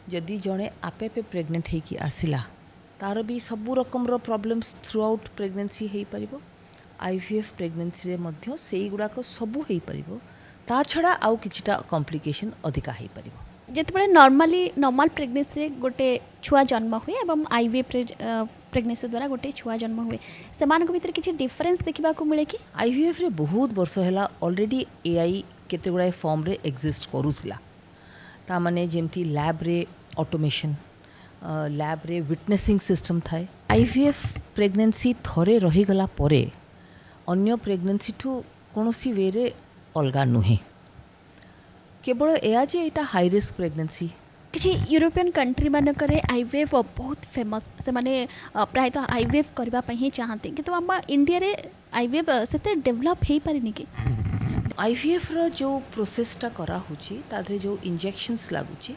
जदि जड़े आपे आपे प्रेग्नेंट होगी आसला तार भी सबू रकम प्रॉब्लम्स थ्रू आउट प्रेगनेंसी हो पार आईवीएफ प्रेगनेंसी रे मध्य से गुड़ाक सबू हो पार ता छड़ा आउ किछिटा कॉम्प्लिकेशन अधिका हो पार जिते नॉर्मल प्रेगनेंसी गोटे छुआ जन्म हुए और आईवीएफ प्रेगनेंसी द्वारा गोटे छुआ जन्म हुए से भीतर किसी डिफरेन्स देखा मिले कि आईवीएफ रे बहुत वर्ष है ऑलरेडी एआई केते गुड़ाए फॉर्म रे एग्जिस्ट करूला ता माने जेमती लैब रे ऑटोमेशन लैब रे विटनेसिंग सिस्टम थाए आईवीएफ प्रेगनेंसी थरे रहीगला परे अन्य प्रेगनेंसी ठू कोनोसी वे रे अलगा नुहे केवल एया जे एटा हाई रिस्क प्रेगनेंसी किसी यूरोपियन कंट्री मानक आईवीएफ बहुत फेमस से माने प्रायतः आईवीएफ करने ही चाहते किंतु आम इंडिया रे आईवीएफ से डेवलप हो पारे कि आईवीएफ रो जो प्रोसेसटा करा होची तादरे जो इंजेक्शंस लागुची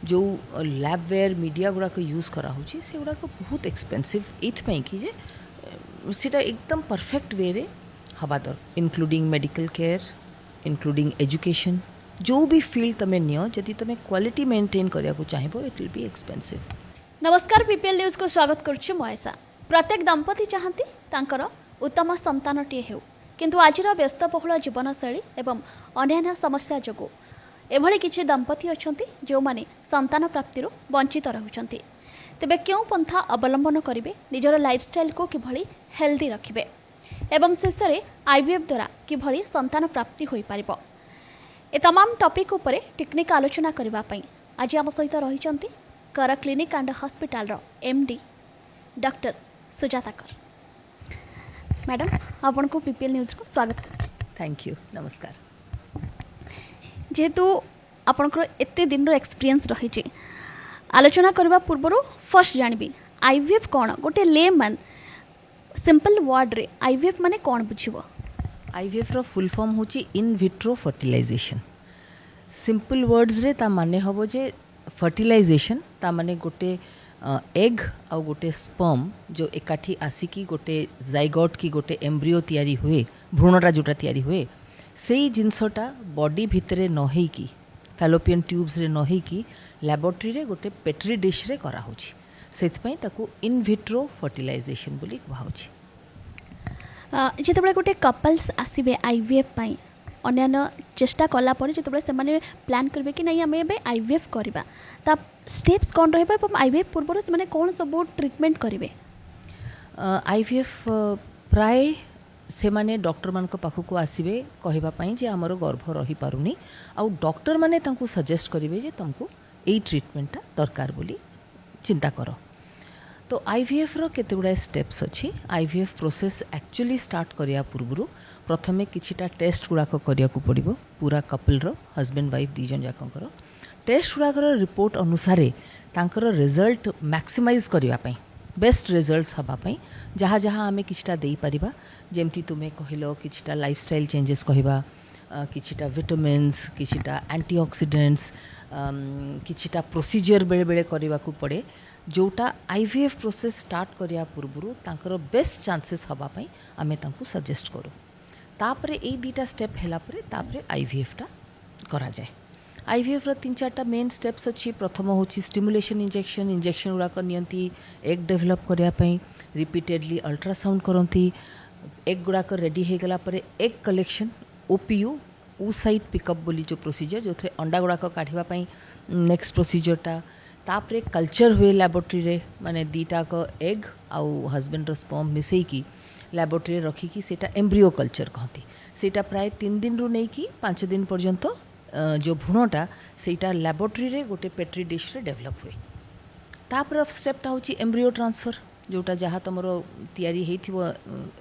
जो लैबवेयर मीडिया गुड़ाक यूज करा होची से गुड़ाक बहुत एक्सपेंसिव एथपाई कि जे सेटा एकदम परफेक्ट वे रे हवा दर including medical care including education जो भी फील्ड तमें नियो जदि तमें क्वालिटी मेंटेन करिया को चाहिबो इट विल बी एक्सपेंसिव। नमस्कार पीपीएल न्यूज को स्वागत करुछु महेशा। प्रत्येक दंपति चाहती तांकर उत्तम संतानटीए हेउ किंतु आजिर व्यस्तबहुल जीवनशैली एवं अन्यान्य समस्या जोगु एभली किछि दंपति अछंती जो माने संतान प्राप्ति वंचित रहुछंती तेबे क्यों पंथा अवलंबन करिवे निजर लाइफस्टाइल को किभली हेल्दी रखिबे एवं शेष में आईवीएफ द्वारा किभली संतान प्राप्ति होई पारिबो ए तमाम टॉपिक उपरे टेक्निक आलोचना करबा पई आज आम सहित रहिचंती कर क्लिनिक एंड हॉस्पिटल रो एमडी डॉक्टर सुजाता कर। मैडम आपन को पीपीएल न्यूज को स्वागत। थैंक यू नमस्कार। जेहेतु आपनकर एते दिन रो एक्सपीरियंस रही आलोचना करबा पूर्व फर्स्ट जानबी आईवीएफ कौन गोटे लेमैन सिंपल वर्ड रे आईवीएफ माने कौन बुझिबो। आईवीएफ रो फुल फॉर्म होची in vitro fertilization simple words रे ता माने हबो जे फर्टिलाइजेशन ता माने गोटे एग आ गोटे स्पर्म जो एकाठी आसिकी गोटे जाइगोट की गोटे एम्ब्रियो तैयारी हुए भ्रूणटा जोटा तैयारी हुए सेई जिनसटा बॉडी भितरे न हेकी फैलोपियन ट्यूब्स रे न हेकी लैबोरेटरी रे गोटे पेट्री डिश रे करा होची सेथपई ताकू इन विट्रो फर्टिलाइजेशन बोली कहाउची। जिते गोटे कपल्स आसबे आईवीएफ पाई अन्य चेष्टा कला पर जिते से प्लान करेंगे कि नहीं आम ए आईवीएफ करवा ता स्टेप्स कौन रहा आईवीएफ पूर्व से कौन सब ट्रिटमेंट करेंगे। आईवीएफ प्राय से माने डॉक्टर मान पाखक आसबे कहवाई जे आमर गर्भ रही पारुनी आउ डॉक्टर माने तांको सजेस्ट करेंगे जे तुमको यही ट्रिटमेंटा दरकार बोली चिंता कर। तो आईवीएफ रो केते गुडा स्टेप्स अच्छी आईवीएफ प्रोसेस एक्चुअली स्टार्ट करिया पूर्व प्रथमे किछिटा टेस्ट गुड़ाक करिया को पड़िबो पूरा कपल रो हस्बैंड वाइफ दीजन जाकंकर टेस्ट गुड़ाकर रिपोर्ट अनुसार तांकर रिजल्ट मैक्सिमाइज करिया पई बेस्ट रिजल्ट्स हबा पई जहाँ जहाँ आमे किछिटा देई परिबा जेमती तुमे कहिलो किछिटा लाइफस्टाइल चेंजेस कहिबा किछिटा विटामिन्स किछिटा एंटीऑक्सीडेंट्स किछिटा प्रोसीजर बेले बेले करिवा को पड़े जोटा आईवीएफ प्रोसेस स्टार्ट करिया पूर्व तांकर बेस्ट चांसेस हबा पई आमे तांको सजेस्ट करू तापरे ए दीटा स्टेप हैला परे तापरे आईवीएफ टा करा जाए। आईवीएफ रो 3-4टा मेन स्टेप्स अच्छी प्रथम होची स्टिमुलेशन इंजेक्शन गुड़ाक नियंती एग डेवलप करिया पई रिपीटेडली अल्ट्रासाउंड करती एग गुड़ाक रेडी हो गला परे एग कलेक्शन ओपीयू ऊसाइट पिकअप बोली जो प्रोसीजर जो थे अंडा गुड़ाक काढ़ा पई नेक्स्ट प्रोसीजरटा तापरे कल्चर हुए लैबोरेटरी रे माने दीटाक एग आउ हस्बैंड रो स्पर्म मिसेकी लैबोरेटरी रखिकी सेटा एम्ब्रियो कल्चर कहती सेटा प्राय 3 दिन रु नहीं कि 5 दिन पर्यंत जो भ्रूणटा सेटा लैबोरेटरी रे गोटे पेट्री डिश रे डेवलप हुए तापर स्टेपटा होची एम्ब्रियो ट्रांसफर जोटा जहाँ तुम तैयारी होइथिबो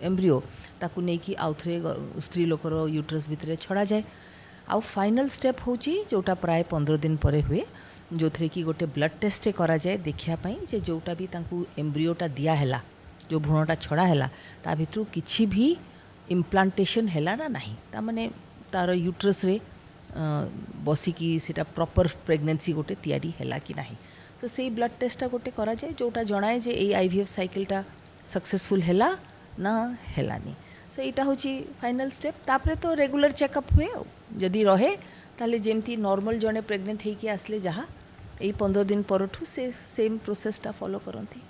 एम्ब्रियो ताकू नहीं कि आउ थे स्त्री लोकर यूट्रस भितर छड़ा जाए आउ फाइनल स्टेप होची जोटा प्राय 15 दिन परे हुए जो थे कि गोटे ब्लड टेस्ट करा जाए देखापी जे जोटा भी तांकू एम्ब्रियोटा दिया हैला जो भ्रूणटा छड़ा हैला ता भितरु किछि भी इम्प्लांटेशन हैला ना नहीं ता माने तार यूट्रस रे बसिकी सेटा प्रॉपर प्रेगनेंसी गोटे तैयारी हैला कि नहीं सो से ब्लड टेस्टा गोटे करा जाए जोटा जनाए जे ए आईवीएफ साइकिलटा सक्सेसफुल हैला ना हैलानी सो एटा होची फाइनल स्टेप तापरे तो रेगुलर चेकअप हुए जदि रहे ताले जेमती नॉर्मल जने प्रेग्नेंट होइकी आसले जहाँ यही 15 दिन परठू से सेम प्रोसेसटा फॉलो करती।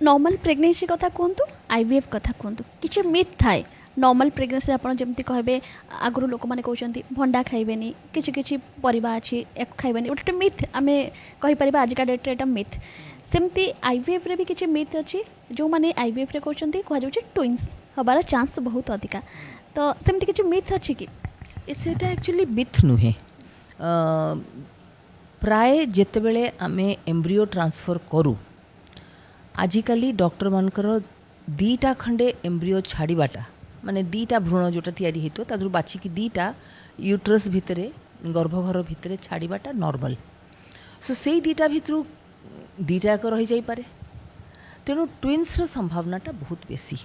नॉर्मल प्रेगनेंसी कथा कहतु आईवीएफ कथा कहतु किसी मिथ थाए नॉर्मल प्रेगनेंसी आपन जमती कहबे आगु लोक मैंने कहते भंडा खाइबेनी किसी किसी परिबा अच्छी एक खाइबेनी गोटे मिथ आमे कहि परिबा आज का डेट रे मिथ सेमती आईवीएफ रे भी किसी मिथ अच्छी जो माने आईवीएफ रे कहते कह जाउछ ट्विन्स हबार चांस बहुत अधिका तो सेमती किसी मिथ अच्छी कि सेटा एक्चुअली मिथ नुहे प्राय जेतेबेले आमे एम्ब्रियो ट्रांसफर करू आजिकाली डॉक्टर मानकर दीटा खंडे एम्ब्रियो छाड़ीबाटा माने दीटा भ्रूण जोटा तैयारी हेतो तादरु बाछी दीटा यूट्रस भितरे गर्भघर भितरे छाड़ीबाटा नॉर्मल सो सेई दीटा भितरु दीटा एक रही जाई पारे तेणु ट्विन्स रो संभावनाटा बहुत बेसी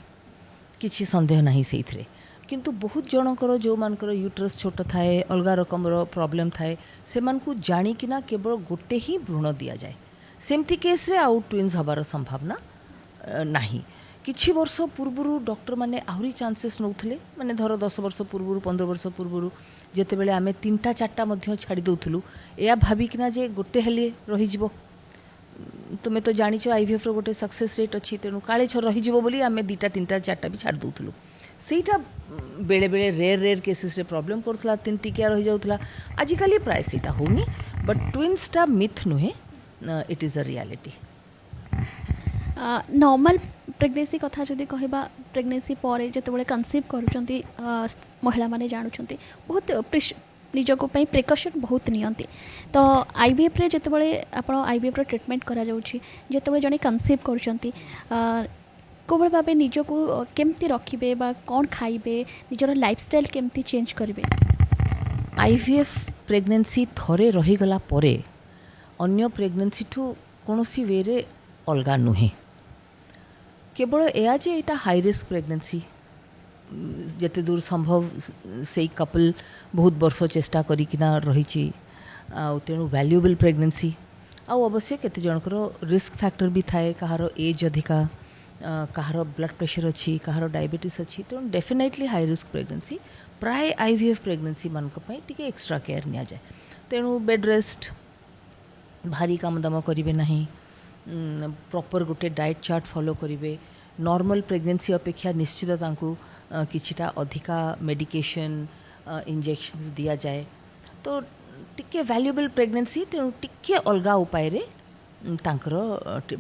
किछि संदेह नहीं सेइथरे किंतु बहुत जनकर जो मानकर यूट्रस छोट थाए अलगा रकमर प्रॉब्लम थाए से मानकु जानिकिना केवल गोटे ही भ्रूण दिया जाए सेमती केस रे आउ ट्विन्स हबार संभावना नाही किछि वर्ष पूर्वरु डॉक्टर माने आहुरी चांसेस नौथले माने धर 10 वर्ष पूर्वरु 15 वर्ष पूर्वरु जेतेबेले आमे 3टा 4टा मध्य छाड़ी दउथलु एया भाबिकिना जे गोटे हेले रही जिवो तुमे तो जानिछ आईवीएफ रो गोटे सक्सेस रेट अछि तेनु काळे छ रही जिवो बोली आमे 2टा 3टा 4टा भी छाड़ दउथलु सेटा बेले बेले रेयर केसेस रे प्रॉब्लम करथला 3 टिकिया रही जाउथला आजिकाली प्राय सेटा होनी बट ट्विन्स टा मिथ नुहे it is a reality normal pregnancy कथा जदि कहबा प्रेगनेंसी पर जिते कनसीव करुँच महिला माने जानुंट बहुत निजक प्रिकसन बहुत नियंती तो आईवीएफ रे जिते आप आईवीएफ रो ट्रीटमेंट करा जाउछि जिते जने कनसीव करुँच कोबल भाबे निजको केमती रखिबे बा कौन खाइबे निजर लाइफस्टाइल केमती चेंज करिवे आईवीएफ प्रेगनेंसी थरे रही गला परे अन्य प्रेगनेंसी ठू कोनोसी वे रे अलगा नुहे केवल एया जे एटा हाई रिस्क प्रेगनेंसी जेते दूर संभव से कपल बहुत वर्ष चेष्टा करिकिना रहिछि तेणु वैल्यूएबल प्रेगनेंसी अवश्य केते जनकर रिस्क फैक्टर भी थाए कहार एज अधिका कहार ब्लड प्रेशर अच्छी कहार डायबिटीज अच्छी तेणु डेफिनेटली हाई रिस्क प्रेगनेंसी प्राय आईवीएफ प्रेगनेंसी मानक पई टिके एक्स्ट्रा केयर निया जाए तेणु बेड रेस्ट भारी काम दाम करिवे नहीं प्रॉपर गोटे डाइट चार्ट फॉलो करिवे नॉर्मल प्रेगनेंसी अपेक्षा निश्चित तांकु किछिटा अधिका मेडिकेशन इंजेक्शंस दिया जाए तो टिके वैल्यूएबल प्रेगनेंसी तेणु टिके अलगा उपाय रे तांकर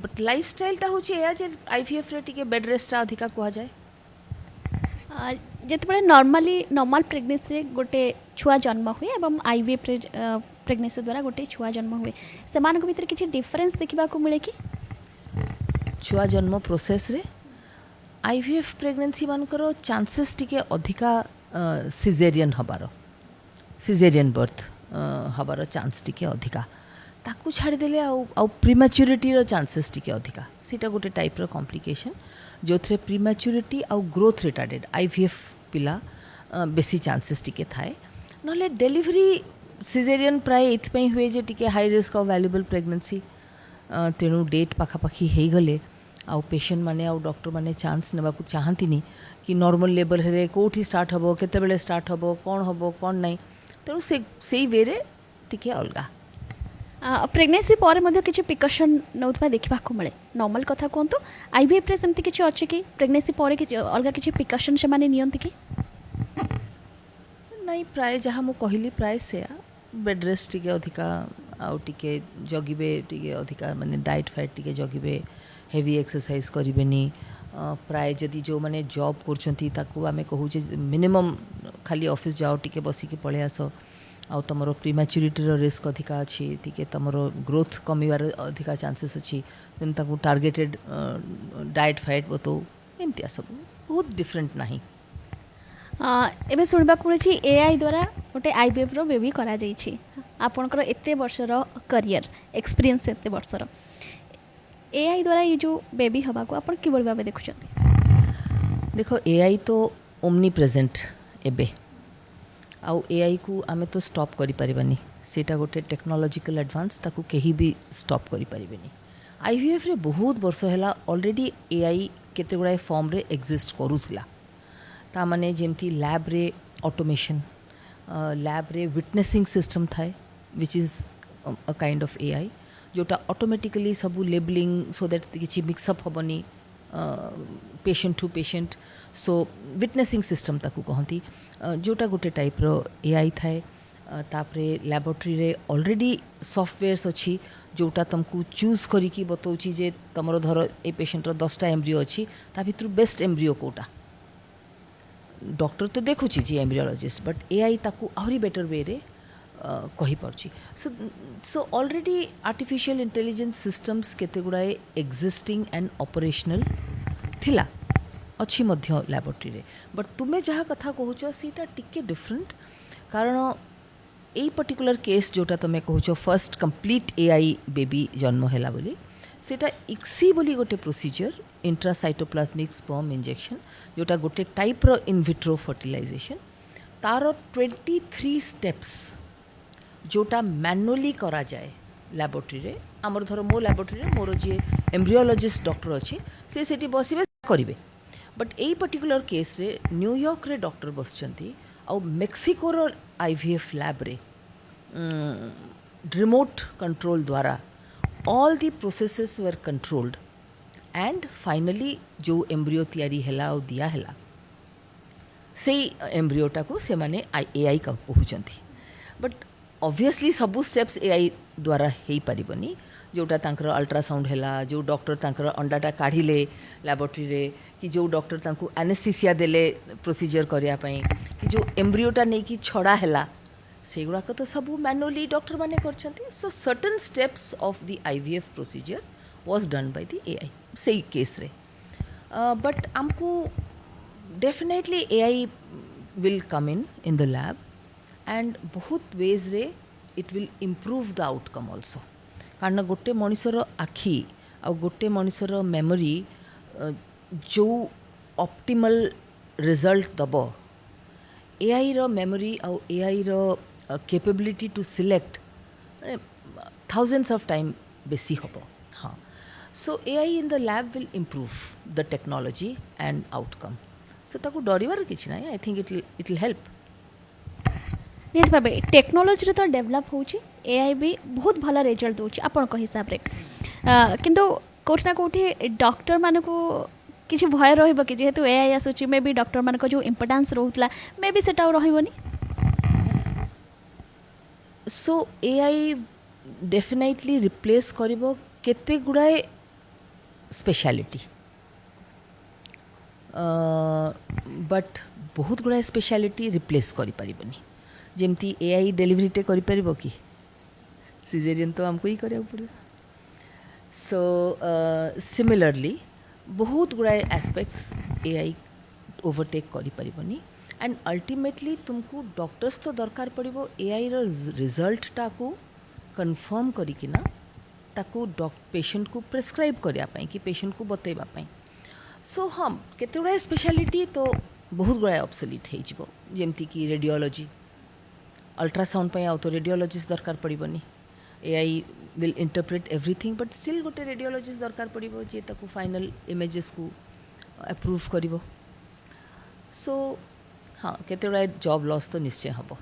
बट लाइफस्टाइलटा होची एया जे आईवीएफ रे टिके बेड रेस्टटा अधिका कुहा जाए जिते नॉर्मल प्रेगनेंसी रे गोटे छुआ जन्म हुए एवं आईवीएफ रे प्रेगनेंसी द्वारा गोटे छुआ जन्म हुए से भितर किसी डिफरेंस देखा मिले कि छुआ जन्म प्रोसेस रे आईवीएफ प्रेगनेंसी मानकर चांसेस टिके अधिका सिजेरियन बर्थ हबार चांस टिके अधिका ताकू छाड़ी देले आउ प्रीमैच्योरिटी रो चांसेस टिके अधिका सीटा गोटे टाइप रो कॉम्प्लिकेशन जो थे प्रीमैच्योरिटी आउ ग्रोथ रिटार्डेड आईवीएफ पिला बेसी चांसेस टिके थाए नले डिलीवरी सिजेरियन प्राय इथपई हुए जे टिके high risk of valuable pregnancy तेणु डेट पाखापाखी हो गले आउ पेशेंट माने आउ डॉक्टर माने चांस नेबा को चाहंतिनी कि नॉर्मल लेबर हेरे कोठी स्टार्ट हबो केते बेले स्टार्ट हबो कोन नहीं तेणु से वे रे टिके अलगा प्रेगनेंसी पर मध्य किछि प्रिकॉशन नउथबा देखबा मिले नॉर्मल कथा कहतु आईवीएफ रे सेमती किछि अछि कि प्रेगनेंसी पर अलगा किछि प्रिकॉशन से माने नियंती कि नहीं प्राय जहाँ मु कहली प्राय से बेड रेस्ट टिके अधिका आउ टिके जगिबे टिके अधिका माने डाइट फाइट टिके जगिबे हेवी एक्सरसाइज करिवेनी प्राय जदि जो माने जॉब करछंती ताकू आमे कहू जे मिनिमम खाली ऑफिस जाओ टिके बसिकी पळे आस आउ तमरो प्रीमैच्योरिटी रो रिस्क अधिका अछि टिके तमरो ग्रोथ कमिवार अधिका चांसेस अछि देन ताकू टार्गेटेड डाइट फाइट बतो एमतिया सब बहुत डिफरेंट नाही एबे सुनबा मिली एआई द्वारा गोटे आईवीएफ रो बेबी करा जाइछि आपनकर एते वर्षर करियर एक्सपीरियंस एते वर्षर एआई द्वारा ये जो बेबी हवा को आप कि भाव देखुं देखो एआई तो ओमनी प्रेजेंट एबे आउ एआई को आमे तो स्टॉप करि परिबानी सेटा गोटे टेक्नोलॉजिकल एडवांस ताकू केही भी स्टॉप करि परिबेनी आईवीएफ रे बहुत वर्ष हैला ऑलरेडी एआई केते गुडा फॉर्म रे एग्जिस्ट करूथला ता माने जेमती लैब रे ऑटोमेशन लैब रे विटनेसिंग सिस्टम थाए which is a kind of AI जोटा ऑटोमेटिकली सबू लेबलिंग सो दैट किसी मिक्सअप हेनी patient to patient so witnessing system ताकू कहती जोटा गोटे टाइप रो एआई थाए तापरे लैबोरेटरी रे ऑलरेडी सॉफ्टवेयर्स अच्छी जोटा तुमको चूज करिकी बताऊँगी जे तुमर धर ए पेशेंटर 10टा एम्ब्रियो अच्छी ता भितर बेस्ट एम्ब्रियो कोटा डॉक्टर तो देखुची जी एम्ब्रियोलॉजिस्ट बट एआई ताकू आहरी बेटर वे रे कही पार्ची so so already artificial intelligence systems केते गुड़ाए एग्जिस्टिंग एंड ऑपरेशनल थिला अच्छी मध्य लैबोरेटरी रे बट तुम्हें जहाँ कथा कहूच सीटा टिके डिफरेंट कारण यही पर्टिकुलर केस जोटा तुम्हें कहूच फर्स्ट कंप्लीट एआई बेबी जन्म हैला बोली सेटा इक्सी बोली गोटे प्रोसीजर इंट्रासाइटोप्लाज्मिक स्पर्म इंजेक्शन जोटा गोटे टाइप रो इन विट्रो फर्टिलाइजेशन तार 23 स्टेप्स जोटा मैनुअली करा जाए लैबोरेटरी रे आमर धर मो लैबोरेटरी रे मोर जी एम्ब्रियोलॉजिस्ट डॉक्टर अच्छी से सेठी बसिबे करिवे बट यही पर्टिकुलर केस रे न्यूयॉर्क रे डॉक्टर बसचंती आउ मेक्सिको रो आईवीएफ लैब रे रिमोट कंट्रोल द्वारा all the processes were controlled and finally जो एम्ब्रियो तैयारी हैला और दिया हैला से एम्ब्रियोटा को से माने एआई का कहउचंती बट ऑब्वियसली सबू स्टेप्स एआई द्वारा हेई परिबनी जोटा तांकर अल्ट्रासाउंड हैला जो डॉक्टर तांकर अंडाटा काढ़िले लैबोरेटरी रे कि जो डॉक्टर तांको एनेस्थीसिया देले प्रोसीजर करिया पई कि जो एम्ब्रियोटा नै कि छड़ा हैला से गुड़ाक तो सबू मैनुअली डॉक्टर माने करछंती so certain steps of the IVF procedure was done by the AI सही केस रे बट हमको definitely AI will come in the lab and बहुत वेज रे it will improve the outcome also कारण गोटे मनुष्यर आखि आ गोटे मनुष्यर मेमोरी जो ऑप्टिमल रिजल्ट दब एआई रो मेमोरी आ एआई रो capability to select thousands of time बेसी हब हाँ so AI in the lab will improve the technology and outcome so ताकू डरिवार किछि नाही I think it will help निहाती भावे टेक्नोलोजी तो डेभलप होची एआई भी बहुत भल रिजल्ट दूची आपण हिसाब रे किंतु कोठी ना कोठी डॉक्टर मान को किसी भय रहिबो कि जेहेतु एआई आसुची मे भी डॉक्टर मान को जो इम्पोर्टेंस रहउतला मे भी सेटा रहिबोनी सो एआई डेफिनेटली रिप्लेस करिबो केते गुडाए स्पेशलिटी बट बहुत गुडाए स्पेशलिटी रिप्लेस करि परिबनी जेमती एआई डेलीवरीटे करि परिबो कि सिजेरियन तो हमको ही करिया पड़े सो सिमिलरली बहुत गुड़ाए एस्पेक्ट्स एआई ओवरटेक करि परिबनी एंड अल्टीमेटली तुमको डॉक्टर्स तो दरकार पड़िबो एआई रो रिजल्ट टाकू कन्फर्म करिकिना ताकू पेशेंट को प्रेस्क्राइब करिया पई कि पेशेंट को बतेबा पई सो हम केते गुड़ाए स्पेशलिटी तो बहुत गुड़ाए ऑब्सोलीट हो जिवो जेमती कि रेडियोलॉजी अल्ट्रासाउंड पे तो रेडियोलॉजिस्ट दरकार पड़िबनी AI will interpret everything but still गोटे रेडियोलॉजिस्ट दरकार पड़िबो जे ताकू फाइनल इमेजेस को अप्रूव करिबो सो हाँ केते गुड़ाए जॉब लॉस तो निश्चय हबो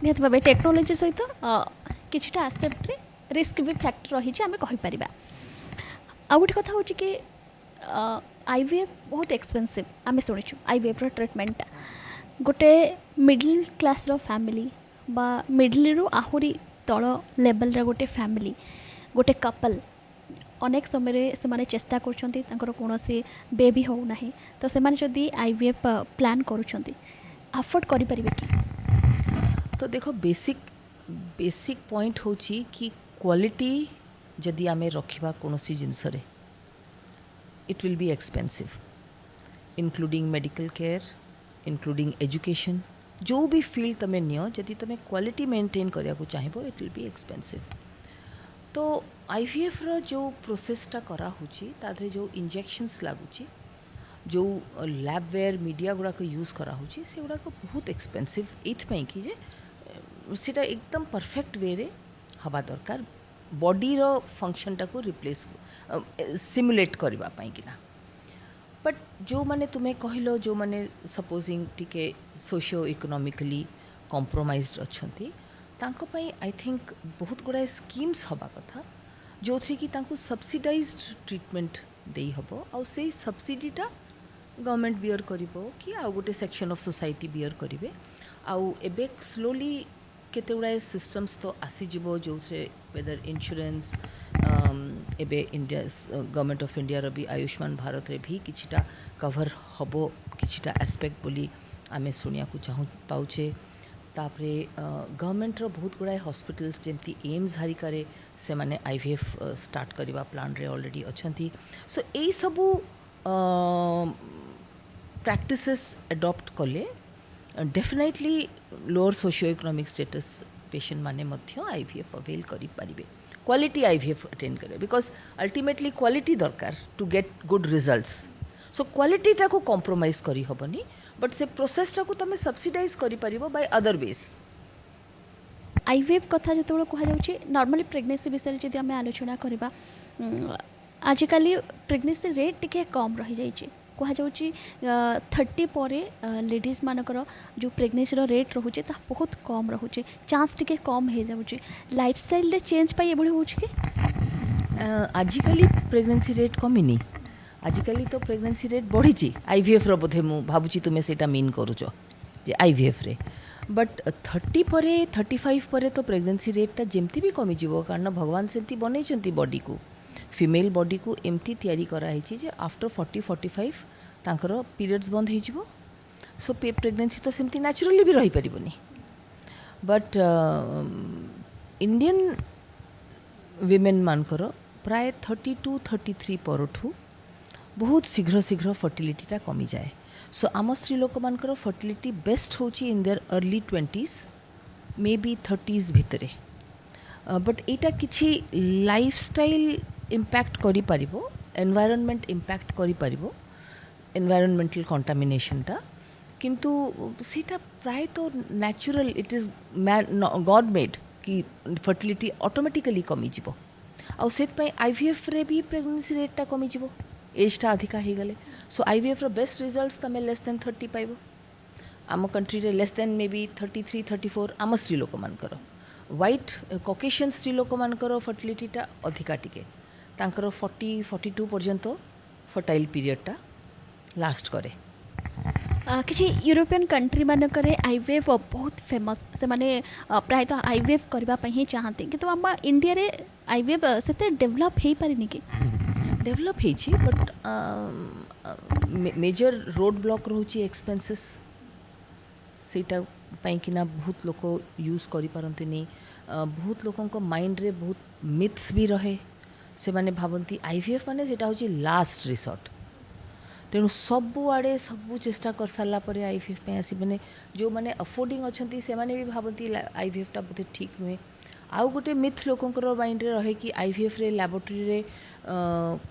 निहाती भावे टेक्नोलोजी सहित किछटा एसेप्ट रे रिस्क भी फैक्टर रही आम कहीपर आ गोटे कथा हूँ कि आईवीएफ बहुत एक्सपेंसिव आम शुणुचु आईवीएफ ट्रिटमेंट गोटे मिडिल क्लास फैमिली बा मिडिल रु आहुरी तल लेवल रे गोटे फैमिली गोटे कपल अनेक समय से माने चेष्टा करछंती तांकर कोनोसी बेबी हो नाही तो से माने जदी आईवीएफ प्लान करूछंती अफोर्ड करि परिबे कि तो देखो बेसिक पॉइंट होची कि क्वालिटी जदि आमे रखिबा कोनोसी जिंस रे it will be expensive including medical care including education जो भी फील्ड तमें नियो जदि तमें क्वालिटी मेंटेन करिया को चाहिबो इट विल बी एक्सपेंसिव तो आईवीएफ रो जो प्रोसेसटा करा होची तादरे जो इंजेक्शंस लागुची जो लैबवेयर मीडिया गुड़ा को यूज करा होची से गुड़ा को बहुत एक्सपेंसिव एथपाई कि जे सेटा एकदम परफेक्ट वे रे हवा दरकार बॉडी रो फंक्शनटा को रिप्लेस सिमुलेट करबा पाई कि ना बट जो माने तुम्हें कहलो जो माने सपोजिंग टिके सोशियो इकोनॉमिकली कॉम्प्रोमाइज्ड अच्छंती तांको पई आई थिंक बहुत गुड़ाए स्कीम्स हवा कथा जो थी कि तांको सब्सिडाइज्ड ट्रीटमेंट देई हबो आउ से सब्सिडीटा गवर्नमेंट बियर करिवो कि आउ गोटे सेक्शन ऑफ सोसाइटी बियर करिवे आउ एबे स्लोली केते गुड़ाए सिस्टम्स तो आसी जिवो जो थे वेदर इंश्योरेंस एबे इंडिया गवर्नमेंट ऑफ इंडिया रो भी आयुष्मान भारत रे भी किछिटा कवर हबो किछिटा एस्पेक्ट बोली आमे सुनिया को चाहू पाउछे तापरे गवर्नमेंट रो बहुत गुड़ाए हॉस्पिटल्स जेमती एम्स हरिकारे से माने आईवीएफ स्टार्ट करवा प्लान रे ऑलरेडी अछंती सो एई सबु प्रैक्टिसेस अडॉप्ट कले definitely lower socio economic status patient माने मध्य आईवीएफ अवेल करि पारिबे क्वालिटी आईवीएफ अटेंड करे बिकॉज अल्टीमेटली क्वालिटी दरकार टू गेट गुड रिजल्ट्स सो क्वालिटीटा को कॉम्प्रोमाइज करी हबनी बट से प्रोसेसटा को तमे सब्सिडाइज करि परिबो बाय अदर वेज आईवीएफ कथा जो कहुच्छे नॉर्मली प्रेगनेंसी विषय जब आम आलोचना करवा आजिकल प्रेगनेंसी रेट टिके कम रही जाइए कहुच्छी 30 पर लेडीज मानकर जो प्रेगनेंसी रेट रोचे बहुत कम रोचे चांस टिके कम हो जाऊँगी लाइफस्टाइल चेंज पाई हो कि आजिकली प्रेगनेंसी रेट कमिनी आजिकली तो प्रेगनेंसी रेट बढ़ी आईवीएफ रो बोधे मु भाबुची तुमे सेटा मीन करूच जे आईवीएफ रे बट 30 पर 35 पर तो प्रेगनेंसी रेटा जेमती भी कमी जीवो कारण भगवान सेमती बनैचंती बॉडी को फीमेल बॉडी को एमती तैयारी करा हिची जे आफ्टर 40-45 तांकर पीरियड्स बंद हो जीवो सो प्रेगनेंसी तो सेमती नेचुरली भी रही परिबनी बट इंडियन विमेन मानकर प्राय 32-33 परठू बहुत शीघ्र शीघ्र फर्टिलिटीटा कमी जाए सो आम स्त्री लोक मानकर फर्टिलिटी बेस्ट होची in their early 20s may be 30s भितरे बट एटा किछि लाइफस्टाइल इम्पैक्ट करि पारिबो एनवायरनमेंट इम्पैक्ट करि पारिबो एनवायरनमेंटल कंटामिनेशनटा किंतु सेटा प्राय तो natural it is God made कि फर्टिलिटी ऑटोमेटिकली कमी जीवो आउ सेत पई आईवीएफ रे भी प्रेगनेंसी रेटटा कमी जीवो एजटा अधिका हो गले सो आईवीएफ रो बेस्ट रिजल्ट्स तमे लेस देन 30 पाइबो आम कंट्री रे लेस देन मे बी 33-34 आम स्त्री लोक मानकर व्हाइट कॉकेशियन स्त्री लोक मानकर फर्टिलिटीटा अधिका टिके तांकर 40-42 पर्यंत फर्टाइल पीरियडटा लास्ट करे किसी यूरोपियन कंट्री मानक आईवीएफ बहुत फेमस से माने प्रायतः आईवीएफ करने ही चाहते किंतु आम इंडिया रे आईवीएफ से डेवलप हो पारे कि डेवलप होइछि बट मेजर रोड ब्लॉक रोची एक्सपेंसेस सेटा पाई कि ना बहुत लोक यूज करि पारंतिनी बहुत लोकंक माइंड रे बहुत मिथ्स भी रहे से माने भावंती आईवीएफ माने सेटा होची लास्ट रिसोर्ट तेणु सबु आड़े सबु चेष्टा कर सारा पर आईवीएफ पे आसी माने जो माने अफोर्डिंग अछंती से माने भी भावंती आईवीएफ टा बोधे ठीक नुहे आउ गोटे मिथ लोकंकर माइंड रे रहे कि आईवीएफ रे लैबोरेटरी रे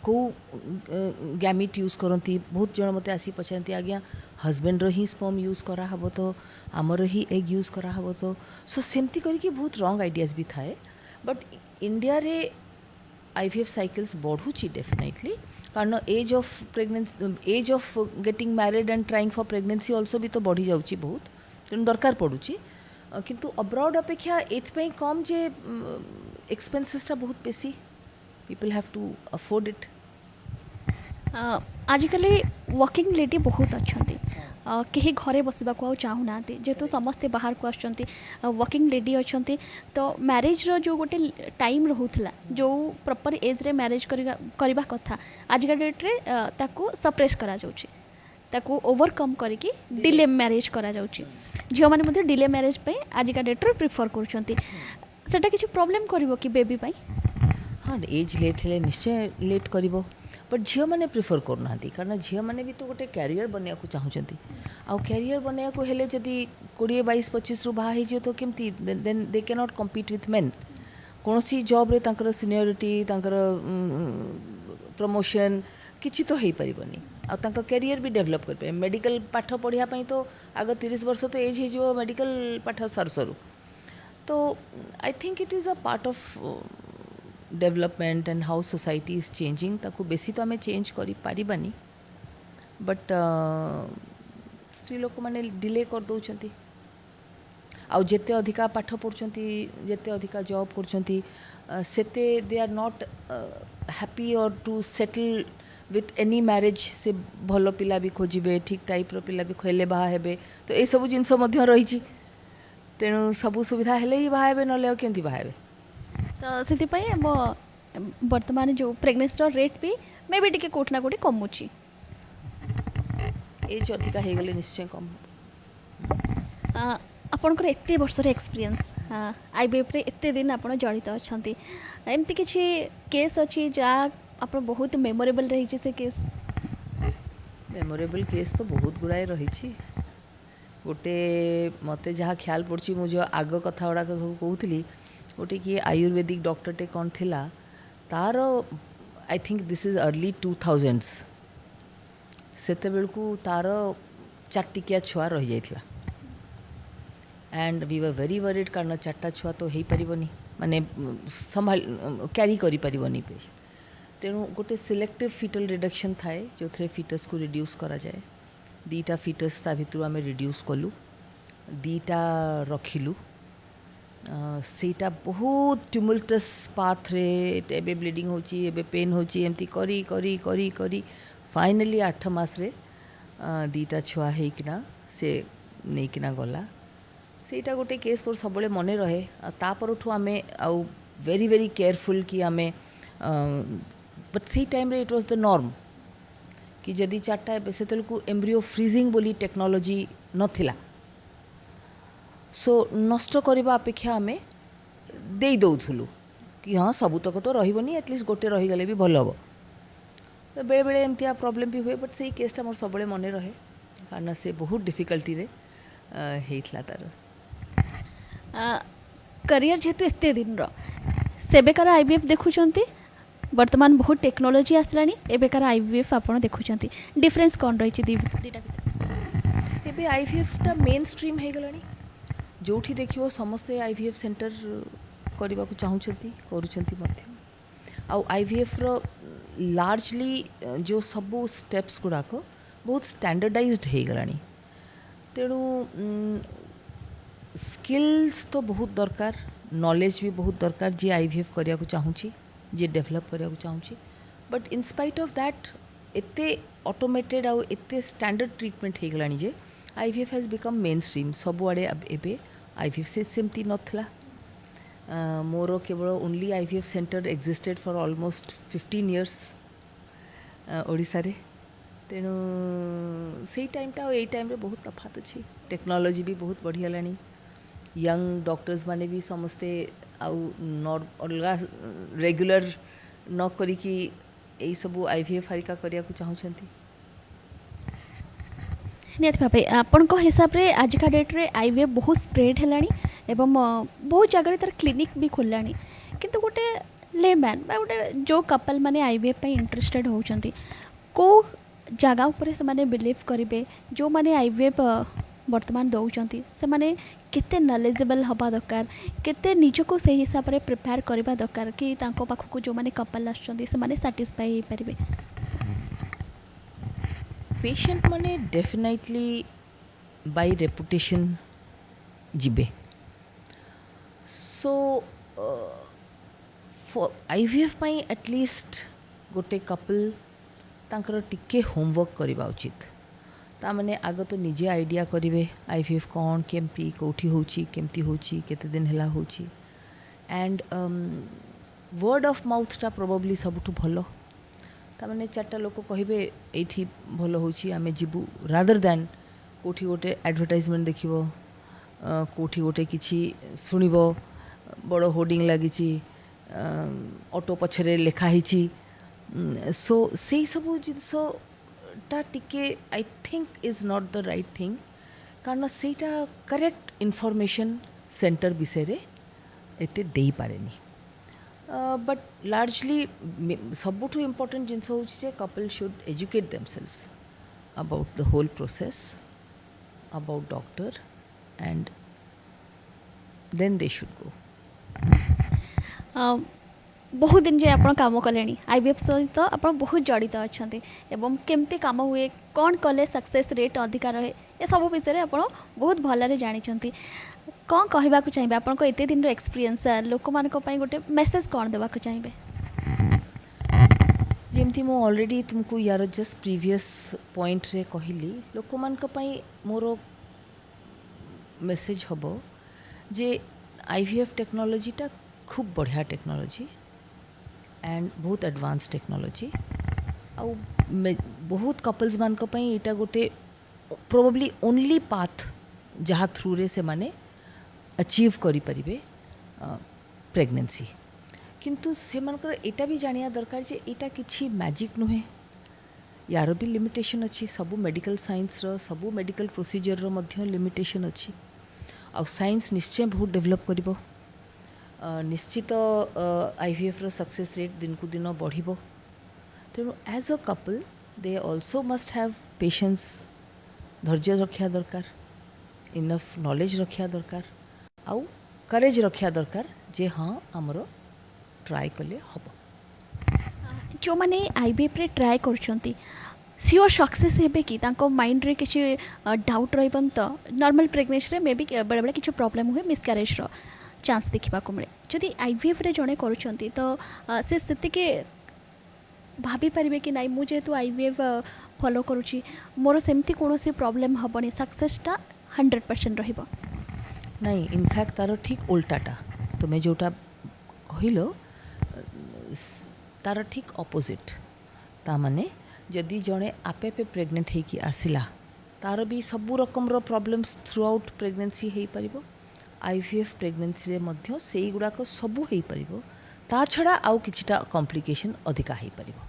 को गैमिट यूज करती बहुत जन मते आसी पचारती आज्ञा हजबैंड रो ही स्पर्म यूज करा हबो तो आमर ही एग यूज करा हबो तो सो सेमती करके बहुत रॉन्ग आइडियाज भी थाए बट इंडिया रे आईवीएफ साइकिल्स बढ़ुची डेफिनेटली कारण age of pregnancy age of getting married and trying for pregnancy also भी तो बढ़ी जाउची बहुत तेणु दरकार पड़ुची किंतु अब्रॉड अपेक्षा एथपाई कम जे एक्सपेंसेसटा बहुत बेसी people have to afford it आजिकल वर्किंग लेडी बहुत अच्छा कहीं घरे बसवा चाहूना जेहेतु समस्ते बाहर को आसुँच वर्किंग लेडी अच्छा तो मैरिज रो जो गोटे टाइम रोला जो प्रॉपर एज रे मैरिज करवा कथा आजिका डेट रे ताकू सप्रेस करा जाउछि ताकू ओवरकम करके डिले मैरिज करा जाउछि झियो माने मध्ये डिले मैरिज पे आजिका डेट रे प्रिफर करछंती सेटा किछि प्रॉब्लम करिवो कि बेबी पाई हाँ एज लेट हेले निश्चय लेट करिवो बट झील मैंने प्रिफर करना कारण झील मैंने भी तो गोटे क्यारियर बनया को चाहूँगी आउ क्यारियर बनया को हेले जदि 20-22-25 रु बाहा हो तो केमती then they can not compete with men कौन सी जॉब रे तांकर सीनियरिटी तांकर प्रमोशन किछि तो हो पारिबनी आ तांकर कैरियर भी डेवलप कर पाए मेडिकल पाठ पढ़िया पई तो आग 30 वर्ष तो एज हो मेडिकल पाठ सर सरू तो आई think it is a part of development and how society is changing ताकू बेसी तो आम चेंज करि पारिबानी बट स्त्री लोक माने डिले कर दउछंती आउ जेते अधिका पाठ पढ़ुचंती जेते अधिका जॉब करचंती सेते दे आर नॉट हैप्पी और to settle with any marriage से भल पिला भी खोजिबे ठीक टाइप रो पिला भी खोले बाहा हेबे तो ए सब जिनस मध्य रही तेणु सब सुविधा हेले ही बाहा हेबे नले केंती बाहा हेबे तो से मो वर्तमान जो प्रेगनेंसी रेट भी मे भी टिके कोठना कोठी कमुची एज अधिका हो गले निश्चय कम आपणकर एत वर्ष एक्सपीरियंस आईबीएफ रे एत दिन आप जड़ित अच्छा एमती किसी केस अच्छी जहाँ आप बहुत मेमोरेबल रही से केस मेमोरेबल केस तो बहुत गुड़ाए रही गोटे मत जहाँ ख्याल पड़ी मुझे आग कथा गुड़ाक सब कहूली गोटे किए आयुर्वेदिक डॉक्टरटे कौन थिला तार I think this is early 2000s सेते बेलकू तार चारटिकिया छुआ रही जाइतला and we were very worried कारण चार्टा छुआ तो हो पारनी माने संभाल क्यारी करी पारिबनी पे तेणु गोटे सिलेक्टिव फिटल रिडक्शन थाए जो थे फिटस को रिड्यूस करा जाए दीटा फिटस ता भितर आम रिड्यूस कलु दीटा रखिलु सेटा बहुत ट्यूमुल्टस पाथ रे एबे ब्लीडिंग होची एबे पेन होची एमती करी करी करी करी फाइनली 8 मास रे दीटा छुआ हेकिना से नेकिना गला सेटा गोटे केस पर सब मन रहे तापरठू आम आउ वेरी वेरी केयरफुल कि आम बट से टाइम रे इट वाज द नॉर्म कि जदि चार्टा से एम्ब्रियो फ्रीजिंग बोली टेक्नोलॉजी नथिला सो नष्ट करने अपेक्षा आम दे दौलु कि हाँ सबूतक तो रही एटलिस्ट गोटे रहीगले भी भल हम तो बेले बेले एमती प्रोब्लेम भी हुए बट से केसटा मोर सब मन रहे कारण से बहुत डिफिकल्टी रे हेइथला तार करियर जेहेतु एत दिन सेबेकार आईबीएफ देखुंत वर्तमान बहुत टेक्नोलोजी आसलानी एबेकार आईबीएफ आपड़ देखुं डिफरेन्स कौन रही दीटा एबे आईवीएफ मेन स्ट्रीम हो गलानी जोठी देखियो समस्ते आईवीएफ सेंटर करने को चाहूँगी करुँच आईवीएफ रो लार्जली जो सबू स्टेप्स गुड़ाक बहुत स्टैंडर्डाइज्ड हो गलानी तेणु स्किल्स तो बहुत दरकार नॉलेज भी बहुत दरकार जी आईवीएफ करने को चाहूँगी जी डेवलप करने को चाहूँगी बट इनस्पाइट ऑफ दैट एते ऑटोमेटेड आउ एते स्टैंडर्ड ट्रीटमेंट हो गलानी जे IVF has become mainstream सबुआड़े एबे आईवीएफ से सेमती नथला मोर केवल only IVF center existed for almost 15 years Odisha रे तेणु से टाइमटा यही टाइम रे बहुत तफात अच्छी टेक्नोलॉजी भी बहुत बढ़िगलानी यंग डॉक्टर्स माने भी समस्ते आउ अलग रेगुलर न करिकी यही सब आईवीएफ हारिका करिया को चाहूँगी निहत भाव आपण हिसाब से आजिका डेट रे आईवीएफ बहुत स्प्रेड है एवं बहुत जगह तार क्लिनिक भी खोलानी किंतु गोटे लेमैन गोटे जो कपल माने आईवीएफ इंटरेस्टेड होती को जगह उपर से माने बिलीव करेंगे जो माने आईवीएफ वर्तमान दौरान से माने केते नॉलेजेबल हवा दरकार केते निजको से हिसाब से प्रिपेयर करवा दरकार कि तांको पाखको जो माने कपल आछंती से माने सैटिस्फाई हो पारे पेशेंट माने डेफिनेटली बाय रेपुटेशन जिबे सो फॉर आईवीएफ पाई एटलिस्ट गोटे कपल तांकर टिके होमवर्क करवा उचित ता माने आग तो निजे आइडिया करेंगे आईवीएफ कौन केमती कौटी होची केमती होची केते दिन हला होची एंड वर्ड ऑफ माउथटा प्रोबेबली सबुठु भलो ताने चार्टा लोक कहे ये भल होची आमे जीवु रादर दैन कोठी गोटे एडवर्टाइजमेंट देखिबो कोठी गोटे किछि सुनिबो बड़ होर्डिंग लागिछि ऑटो पछरे लेखा हिछि सो से सब जिनसटा टिके I think is not the right thing कारण सेटा करेक्ट इनफॉरमेशन सेंटर विषय एते देई पारेनी बट लार्जली सबुठु इम्पोर्टेंट जिनस होचे couple should educate themselves about the whole process about doctor and then they should go बहुत दिन जे आप काम कले आईवीएफ सहित आप बहुत जड़ित अच्छा एवं केमती काम हुए कौन कले सक्सेस रेट अधिका रहे ये सब विषय आप बहुत भलरे जानी कौन कहवाक चाहिए आपको एत दिन एक्सपीरियंस लोक मान गोटे मेसेज कौन देवाक चाहिए जमती मु ऑलरेडी तुमको यार जस्ट प्रीवियस पॉइंट रे कहली लोक मान मोर मेसेज हबो जे आईवीएफ टेक्नोलॉजीटा खूब बढ़िया टेक्नोलॉजी एंड बहुत एडवांस टेक्नोलॉजी आउ बहुत कपल्स मान यहाँ गोटे प्रोबेबली ओनली पाथ जहाँ थ्रू रे से माने अचीव करि परिबे प्रेगनेंसी किंतु से मानकर एटा भी जानिया दरकार जे एटा किछि मैजिक नुहे यार भी लिमिटेशन अच्छी सबू मेडिकल साइंस रो सबू मेडिकल प्रोसीजर रो मध्य लिमिटेशन अच्छी आ साइंस निश्चय बहुत डेवलप करिबो निश्चित आईवीएफ रो सक्सेस रेट दिन को दिन बढ़िबो तेणु as a couple they also must have patience धैर्य रखा दरकार इनफ नॉलेज रखा दरकार आउ करेज रखा दरकार जे हाँ आमर ट्राई कले हम जो मैंने आईवीएफ रे ट्राई कर सियोर सक्सेस हे कि माइंड रे किसी डाउट रही तो नॉर्मल प्रेगनेंसी रे मे बी बेले बेले किसी प्रॉब्लम हुए मिसक्यारेज रो चांस देखा मिले जदि आईवीएफ रे जड़े करुँच तो से सेतिके भाभी पारे कि नाई मुझे आईवीएफ फॉलो करुँची मोर सेमती कौन प्रॉब्लम हेनी सक्सेसटा 100% रहिबो नहीं इनफैक्ट तार ठीक उल्टाटा तुम्हें जोटा कहल तार ठीक अपोजिट ता माने जदि जड़े आपे आपे प्रेग्नेंट होगी आसला तार भी सबू रकम प्रॉब्लम्स थ्रू आउट प्रेगनेंसी हो पारिबो आईवीएफ प्रेगनेंसी रे मध्य सेई गुड़ाक सबू हो पारिबो ता छड़ा आउ किछिटा कॉम्प्लिकेशन अधिका हो पारिबो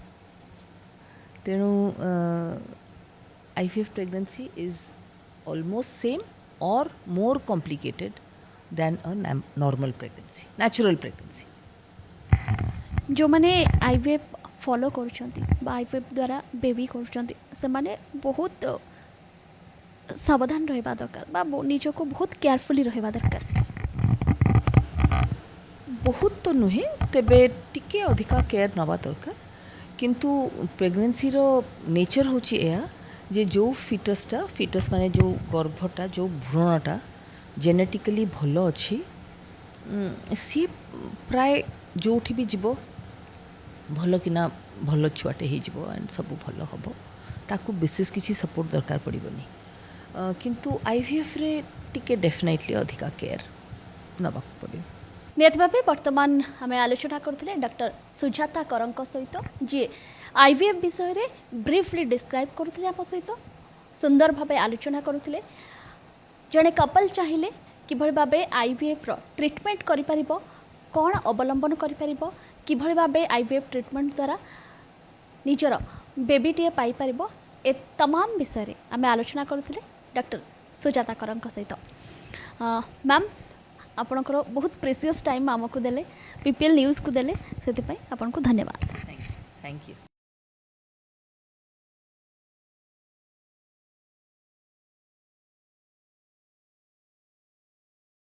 तेणु IVF pregnancy is almost same or more complicated than a normal pregnancy natural pregnancy जो मैंने आईवीएफ फॉलो कर आईवीएफ द्वारा बेबी कर बहुत सावधान रहा दरकार बा निजको बहुत केयरफुली रहा दरकार बहुत तो नुहे तेबे टिके अधिका केयर नवा दरकार किंतु प्रेगनेंसी रो नेचर होची एया जे जो फिटस माने जो गर्भटा जो भ्रूणटा जेनेटिकली भल अच्छी सी प्राय जोठी भी जीव भल किना भल छुआटे हो एंड सब भल हम ताकू विशेष किसी सपोर्ट दरकार पड़ोनी किंतु आईवीएफ रे टिके डेफिनेटली अधिका केयर नवा पड़ो निहत भाव बर्तमान आम आलोचना करते डॉक्टर सुजाता करंक सहित जी आईवीएफ विषय में ब्रीफली डिस्क्राइब करते आप सहित सुंदर भाव आलोचना करते जड़े कपल चाहिए किभଳି भाव आईवीएफ ट्रिटमेंट करि कौन अवलंबन करि भाव आईवीएफ ट्रिटमेंट द्वारा निजर बेबीटे पाइपर ए तमाम विषय आम आलोचना करते डॉक्टर सुजाता करंक सहित मैम आपणकर बहुत प्रेसियस टाइम आमको देले पीपीएल न्यूज़ को देले से आपको धन्यवाद थैंक यू